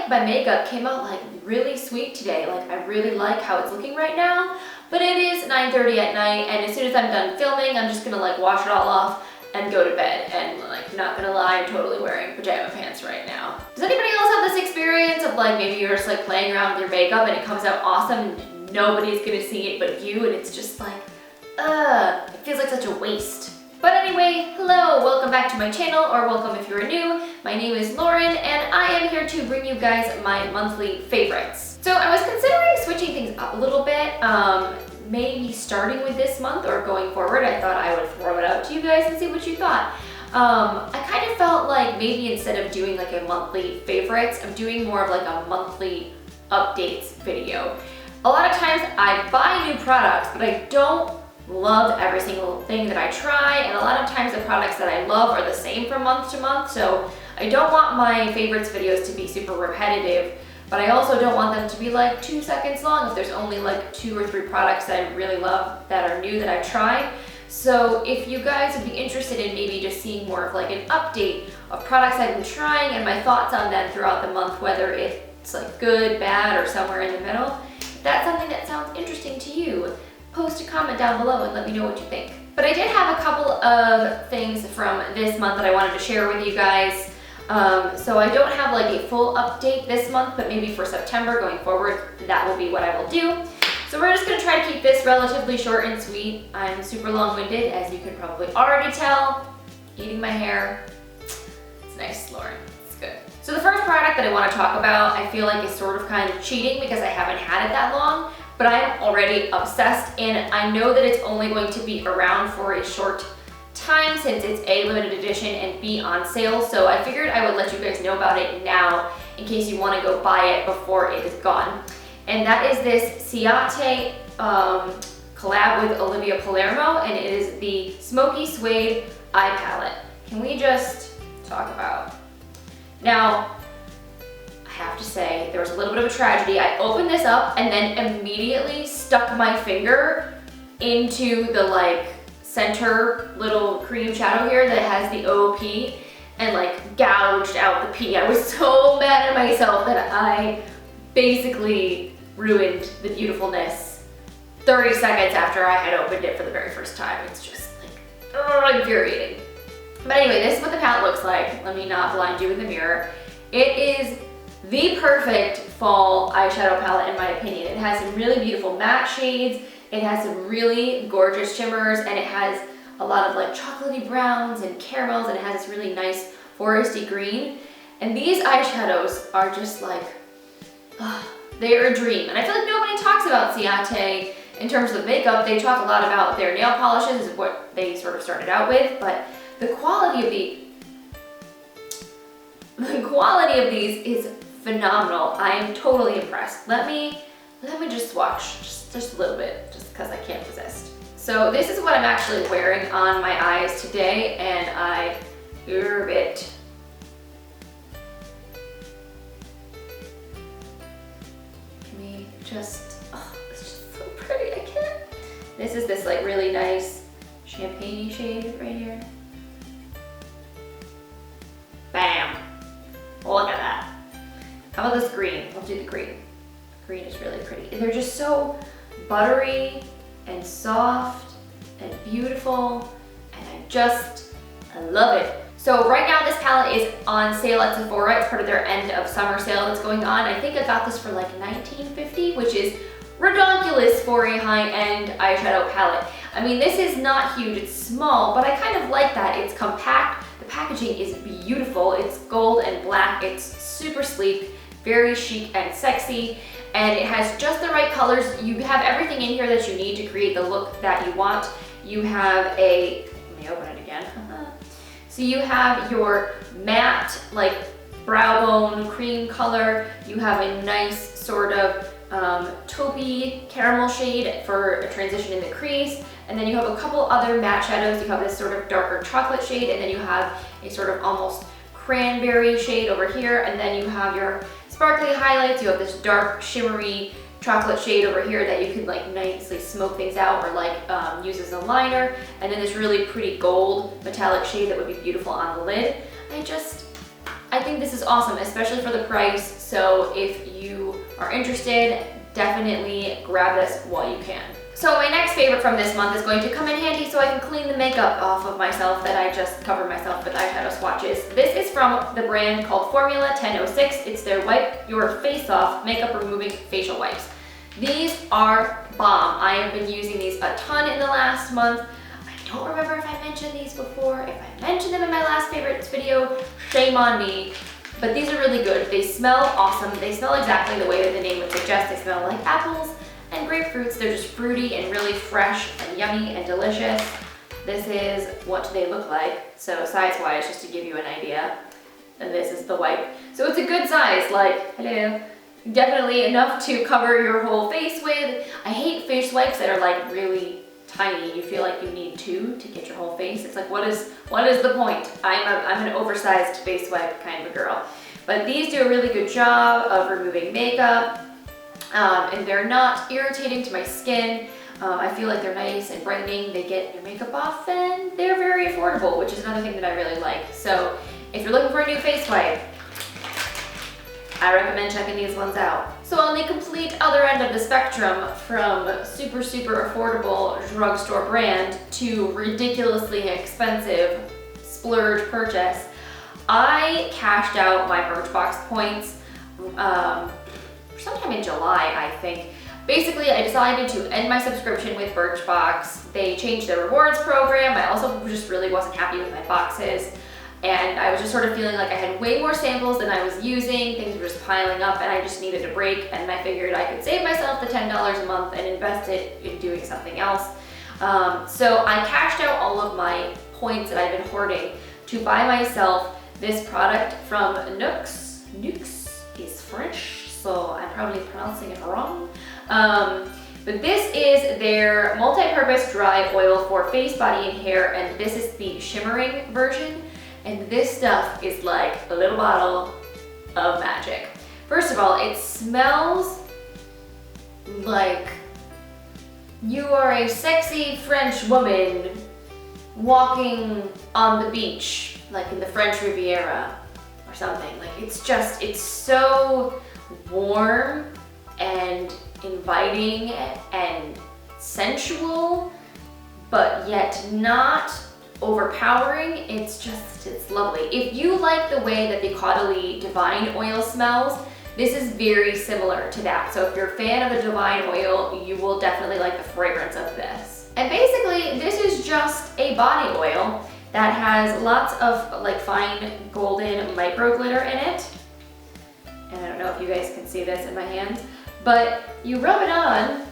like my makeup came out like really sweet today. Like I really like how it's looking right now, but it is 9:30 at night, and as soon as I'm done filming, I'm just gonna like wash it all off and go to bed. And like, not gonna lie, I'm totally wearing pajama pants right now. Does anybody else have this experience of like, maybe you're just like playing around with your makeup and it comes out awesome and nobody's gonna see it but you, and it's just like, it feels like such a waste. But anyway, hello, welcome back to my channel, or welcome if you're new. My name is Lauren, and I am here to bring you guys my monthly favorites. So I was considering switching things up a little bit, maybe starting with this month or going forward. I thought I would throw it out to you guys and see what you thought. I kind of felt like maybe instead of doing like a monthly favorites, I'm doing more of like a monthly updates video. A lot of times I buy new products, but I don't love every single thing that I try, and a lot of times the products that I love are the same from month to month, so I don't want my favorites videos to be super repetitive, but I also don't want them to be like 2 seconds long if there's only like 2 or 3 products that I really love that are new that I've tried. So if you guys would be interested in maybe just seeing more of like an update of products I've been trying and my thoughts on them throughout the month, whether it's like good, bad, or somewhere in the middle, if that's something that sounds interesting to you, post a comment down below and let me know what you think. But I did have a couple of things from this month that I wanted to share with you guys. So I don't have like a full update this month, but maybe for September going forward, that will be what I will do. So we're just gonna try to keep this relatively short and sweet. I'm super long-winded, as you can probably already tell. Eating my hair. It's nice, Lauren, it's good. So the first product that I wanna talk about, I feel like is sort of kind of cheating because I haven't had it that long, but I'm already obsessed, and I know that it's only going to be around for a short time since it's A, limited edition, and B, on sale. So I figured I would let you guys know about it now in case you want to go buy it before it is gone. And that is this Ciate collab with Olivia Palermo, and it is the Smoky Suede Eye Palette. Can we just talk about? Now, I have to say, there was a little bit of a tragedy. I opened this up and then immediately stuck my finger into the like center little cream shadow here that has the OP and like gouged out the P. I was so mad at myself that I basically ruined the beautifulness 30 seconds after I had opened it for the very first time. It's just like, infuriating. But anyway, this is what the palette looks like. Let me not blind you with the mirror. It is the perfect fall eyeshadow palette in my opinion. It has some really beautiful matte shades, it has some really gorgeous shimmers, and it has a lot of like chocolatey browns and caramels, and it has this really nice foresty green. And these eyeshadows are just like, they are a dream. And I feel like nobody talks about Ciate in terms of makeup. They talk a lot about their nail polishes, is what they sort of started out with, but the quality of these is phenomenal. I am totally impressed. Let me just swatch just a little bit, just because I can't resist. So this is what I'm actually wearing on my eyes today, and I love it. Can we just, it's just so pretty, I can't. This is this like really nice champagne shade right here. Bam, look at that. How about this green? Let's do the green. Green is really pretty. And they're just so buttery and soft and beautiful, and I love it. So right now this palette is on sale at Sephora. It's part of their end of summer sale that's going on. I think I got this for like $19.50, which is redonkulous for a high-end eyeshadow palette. I mean, this is not huge, it's small, but I kind of like that. It's compact, the packaging is beautiful. It's gold and black, it's super sleek, very chic and sexy, and it has just the right colors. You have everything in here that you need to create the look that you want. You have a, let me open it again. So you have your matte, like brow bone cream color. You have a nice sort of taupey caramel shade for a transition in the crease. And then you have a couple other matte shadows. You have this sort of darker chocolate shade, and then you have a sort of almost cranberry shade over here. And then you have your sparkly highlights. You have this dark shimmery chocolate shade over here that you can like nicely smoke things out or like use as a liner. And then this really pretty gold metallic shade that would be beautiful on the lid. I think this is awesome, especially for the price. So if you are interested, definitely grab this while you can. So my next favorite from this month is going to come in handy so I can clean the makeup off of myself that I just covered myself with eyeshadow swatches. This is from the brand called Formula 1006. It's their Wipe Your Face Off Makeup Removing Facial Wipes. These are bomb. I have been using these a ton in the last month. I don't remember if I mentioned these before. If I mentioned them in my last favorites video, shame on me. But these are really good. They smell awesome. They smell exactly the way that the name would suggest. They smell like apples and grapefruits. They're just fruity and really fresh and yummy and delicious. This is what they look like. So size-wise, just to give you an idea. And this is the wipe. So it's a good size, like, hello. Definitely enough to cover your whole face with. I hate face wipes that are like really tiny. You feel like you need two to get your whole face. It's like, what is the point? I'm an oversized face wipe kind of a girl. But these do a really good job of removing makeup. And they're not irritating to my skin. I feel like they're nice and brightening. They get your makeup off and they're very affordable, which is another thing that I really like. So if you're looking for a new face wipe, I recommend checking these ones out. So on the complete other end of the spectrum, from super affordable drugstore brand to ridiculously expensive splurge purchase, I cashed out my Birchbox points sometime in July, I think. Basically, I decided to end my subscription with Birchbox. They changed their rewards program. I also just really wasn't happy with my boxes. And I was just sort of feeling like I had way more samples than I was using. Things were just piling up and I just needed a break. And I figured I could save myself the $10 a month and invest it in doing something else. So I cashed out all of my points that I've been hoarding to buy myself this product from Nuxe. Nuxe is French, so I'm probably pronouncing it wrong. But this is their multi-purpose dry oil for face, body, and hair. And this is the shimmering version. And this stuff is like a little bottle of magic. First of all, it smells like you are a sexy French woman walking on the beach, like in the French Riviera or something. Like it's so warm and inviting and sensual, but yet not overpowering. It's lovely. If you like the way that the Capelli Divine Oil smells, this is very similar to that. So if you're a fan of a Divine Oil, you will definitely like the fragrance of this. And basically, this is just a body oil that has lots of like fine golden micro glitter in it. And I don't know if you guys can see this in my hands, but you rub it on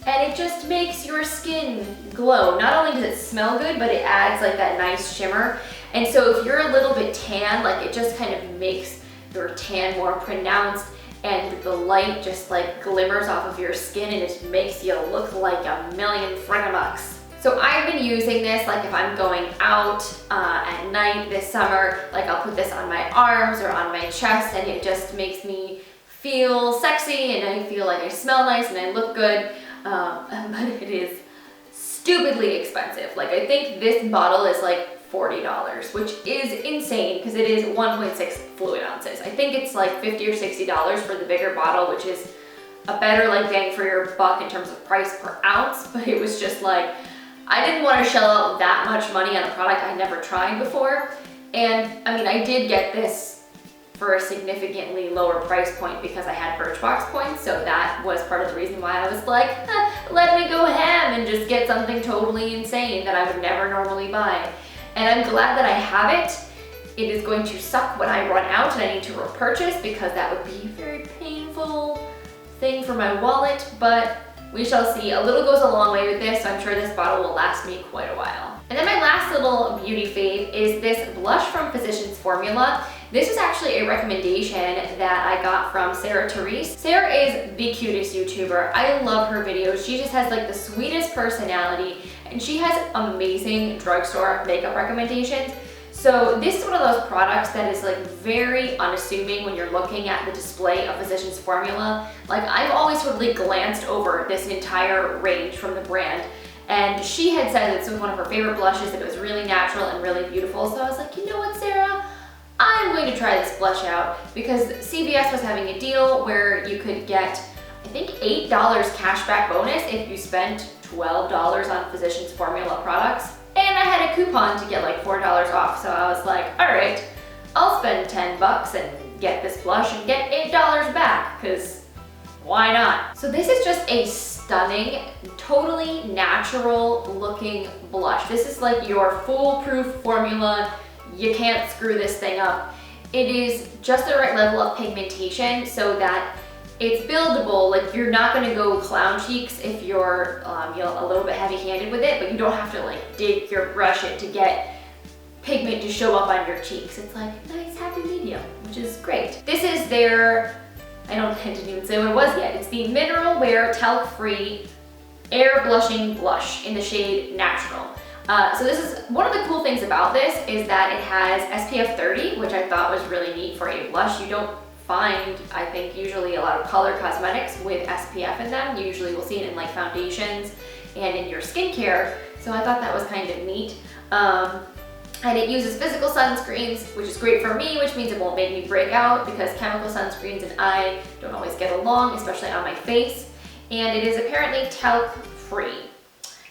and it just makes your skin glow. Not only does it smell good, but it adds like that nice shimmer. And so if you're a little bit tan, like it just kind of makes your tan more pronounced, and the light just like glimmers off of your skin and it makes you look like a million friggin' bucks. So I've been using this like if I'm going out at night this summer, like I'll put this on my arms or on my chest, and it just makes me feel sexy and I feel like I smell nice and I look good. But it is stupidly expensive. Like I think this bottle is like $40, which is insane because it is 1.6 fluid ounces. I think it's like $50 or $60 for the bigger bottle, which is a better like bang for your buck in terms of price per ounce. But it was just like, I didn't want to shell out that much money on a product I'd never tried before. And I mean, I did get this for a significantly lower price point because I had Birchbox points, so that was part of the reason why I was like, let me go ham and just get something totally insane that I would never normally buy. And I'm glad that I have it. It is going to suck when I run out and I need to repurchase, because that would be a very painful thing for my wallet, but we shall see. A little goes a long way with this, so I'm sure this bottle will last me quite a while. And then my last little beauty fave is this blush from Physicians Formula. This is actually a recommendation that I got from Sarah Therese. Sarah is the cutest YouTuber. I love her videos. She just has like the sweetest personality, and she has amazing drugstore makeup recommendations. So this is one of those products that is like very unassuming when you're looking at the display of Physicians Formula. Like I've always totally glanced over this entire range from the brand, and she had said this was one of her favorite blushes, that it was really natural and really beautiful. So I was like, you know what, Sarah? I'm going to try this blush out because CVS was having a deal where you could get, I think, $8 cashback bonus if you spent $12 on Physicians Formula products. And I had a coupon to get like $4 off, so I was like, all right, I'll spend 10 bucks and get this blush and get $8 back, because why not? So this is just a stunning, totally natural looking blush. This is like your foolproof formula. You can't screw this thing up. It is just the right level of pigmentation so that it's buildable. Like, you're not gonna go clown cheeks if you're a little bit heavy-handed with it, but you don't have to like dig your brush in to get pigment to show up on your cheeks. It's like nice happy medium, which is great. This is their, I didn't even say what it was yet. It's the Mineral Wear Talc-Free Airblushing Blush in the shade Natural. So this is, one of the cool things about this is that it has SPF 30, which I thought was really neat for a blush. You don't find, I think, usually a lot of color cosmetics with SPF in them. You usually will see it in like foundations and in your skincare. So I thought that was kind of neat. And it uses physical sunscreens, which is great for me, which means it won't make me break out because chemical sunscreens and I don't always get along, especially on my face. And it is apparently talc-free.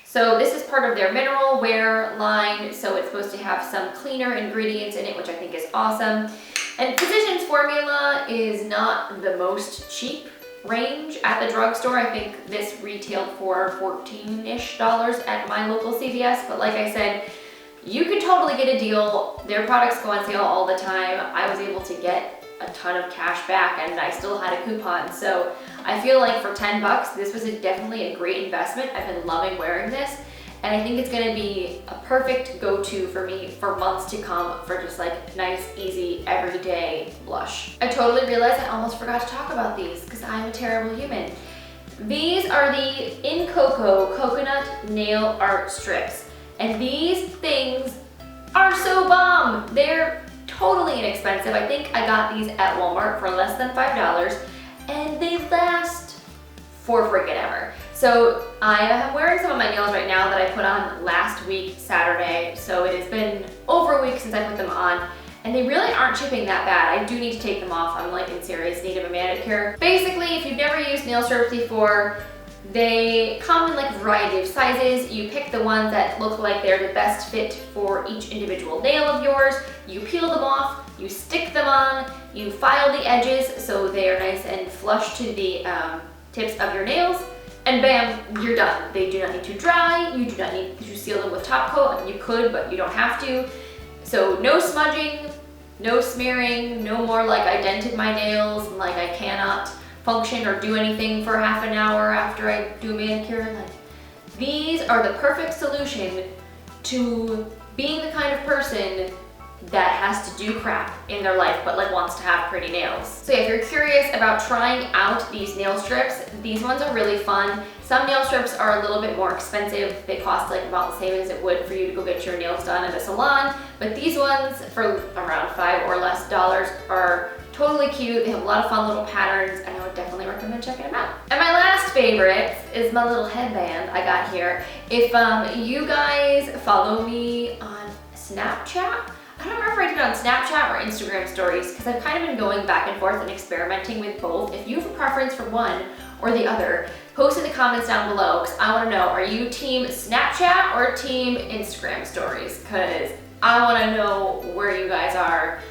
So this is part of their Mineral Wear line, so it's supposed to have some cleaner ingredients in it, which I think is awesome. And Physicians Formula is not the most cheap range at the drugstore. I think this retailed for $14-ish at my local CVS, but like I said, you could totally get a deal. Their products go on sale all the time. I was able to get a ton of cash back and I still had a coupon. So I feel like for 10 bucks, this was definitely a great investment. I've been loving wearing this and I think it's gonna be a perfect go-to for me for months to come for just like nice, easy, everyday blush. I totally realized I almost forgot to talk about these because I'm a terrible human. These are the Incoco Coconut Nail Art Strips. And these things are so bomb. They're totally inexpensive. I think I got these at Walmart for less than $5 and they last for freaking ever. So I am wearing some of my nails right now that I put on last week, Saturday. So it has been over a week since I put them on and they really aren't chipping that bad. I do need to take them off. I'm like in serious need of a manicure. Basically, if you've never used nail strips before, they come in like a variety of sizes. You pick the ones that look like they're the best fit for each individual nail of yours. You peel them off, you stick them on, you file the edges so they are nice and flush to the tips of your nails, and bam, you're done. They do not need to dry, you do not need to seal them with top coat. I mean, you could, but you don't have to. So no smudging, no smearing, no more like I dented my nails and like I cannot function or do anything for half an hour after I do a manicure. Like, these are the perfect solution to being the kind of person that has to do crap in their life but like wants to have pretty nails. So yeah, if you're curious about trying out these nail strips, these ones are really fun. Some nail strips are a little bit more expensive. They cost like about the same as it would for you to go get your nails done at a salon, but these ones for around $5 or less are totally cute. They have a lot of fun little patterns and I would definitely recommend checking them out. And my last favorite is my little headband I got here. If you guys follow me on Snapchat, I don't remember if I did it on Snapchat or Instagram stories because I've kind of been going back and forth and experimenting with both. If you have a preference for one or the other, post in the comments down below because I want to know, are you team Snapchat or team Instagram stories? Because I want to know where you guys are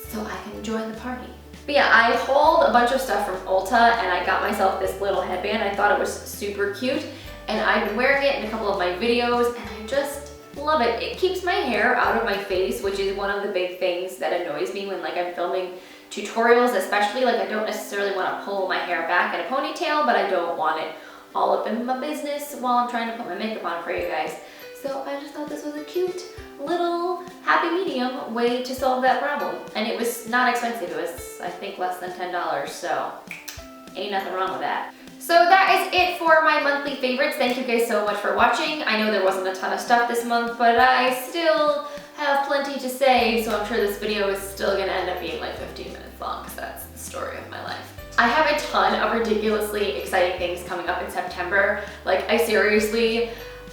so I can join the party. But yeah, I hauled a bunch of stuff from Ulta and I got myself this little headband. I thought it was super cute and I've been wearing it in a couple of my videos and I just love it. It keeps my hair out of my face, which is one of the big things that annoys me when like I'm filming tutorials, especially. Like, I don't necessarily want to pull my hair back in a ponytail, but I don't want it all up in my business while I'm trying to put my makeup on for you guys. So I just thought this was a cute little happy medium way to solve that problem. And it was not expensive. It was, I think, less than $10, so ain't nothing wrong with that. So that is it for my monthly favorites. Thank you guys so much for watching. I know there wasn't a ton of stuff this month, but I still have plenty to say, so I'm sure this video is still gonna end up being like 15 minutes long, because that's the story of my life. I have a ton of ridiculously exciting things coming up in September. Like, I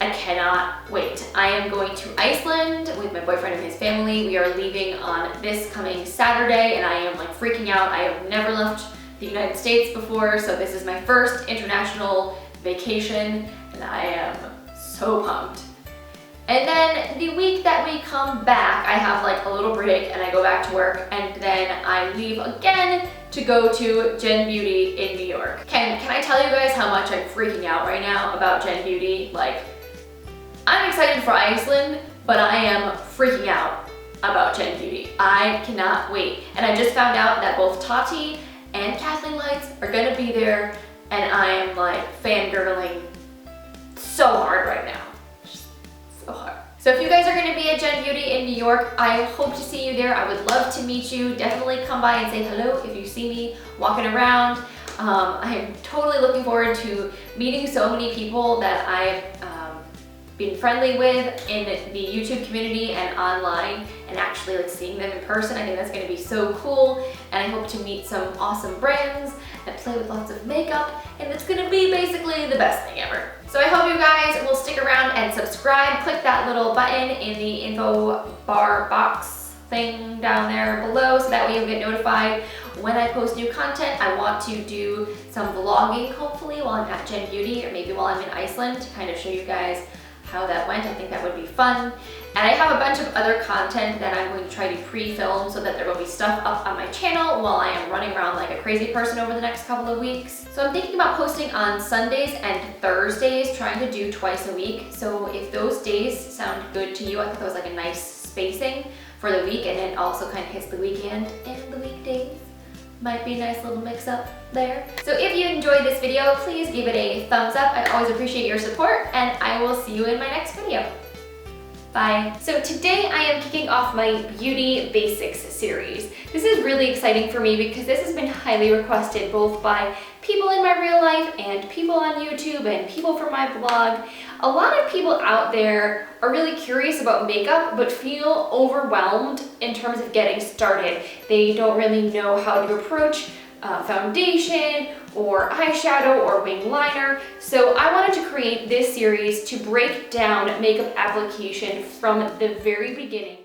I cannot wait. I am going to Iceland with my boyfriend and his family. We are leaving on this coming Saturday, and I am like freaking out. I have never left the United States before, so this is my first international vacation, and I am so pumped. And then the week that we come back, I have like a little break and I go back to work, and then I leave again to go to Gen Beauty in New York. Can I tell you guys how much I'm freaking out right now about Gen Beauty? Like, I'm excited for Iceland, but I am freaking out about Gen Beauty. I cannot wait. And I just found out that both Tati and Kathleen Lights are gonna be there, and I am like fangirling so hard right now. So hard. So if you guys are going to be at Gen Beauty in New York, I hope to see you there. I would love to meet you. Definitely come by and say hello if you see me walking around. I am totally looking forward to meeting so many people that I've been friendly with in the YouTube community and online, and actually like seeing them in person. I think that's going to be so cool, and I hope to meet some awesome brands and play with lots of makeup, and it's going to be basically the best thing ever. So I hope you guys will stick around and subscribe. Click that little button in the info bar box thing down there below, so that way you'll get notified when I post new content. I want to do some vlogging hopefully while I'm at Gen Beauty, or maybe while I'm in Iceland, to kind of show you guys how that went. I think that would be fun. And I have a bunch of other content that I'm going to try to pre-film so that there will be stuff up on my channel while I am running around like a crazy person over the next couple of weeks. So I'm thinking about posting on Sundays and Thursdays, trying to do twice a week. So if those days sound good to you, I thought that was like a nice spacing for the week, and it also kind of hits the weekend and the weekdays. Might be a nice little mix up there. So if you enjoyed this video, please give it a thumbs up. I always appreciate your support, and I will see you in my next video. Bye. So today I am kicking off my Beauty Basics series. This is really exciting for me because this has been highly requested both by people in my real life and people on YouTube and people from my blog. A lot of people out there are really curious about makeup but feel overwhelmed in terms of getting started. They don't really know how to approach foundation or eyeshadow or wing liner. So I wanted to create this series to break down makeup application from the very beginning.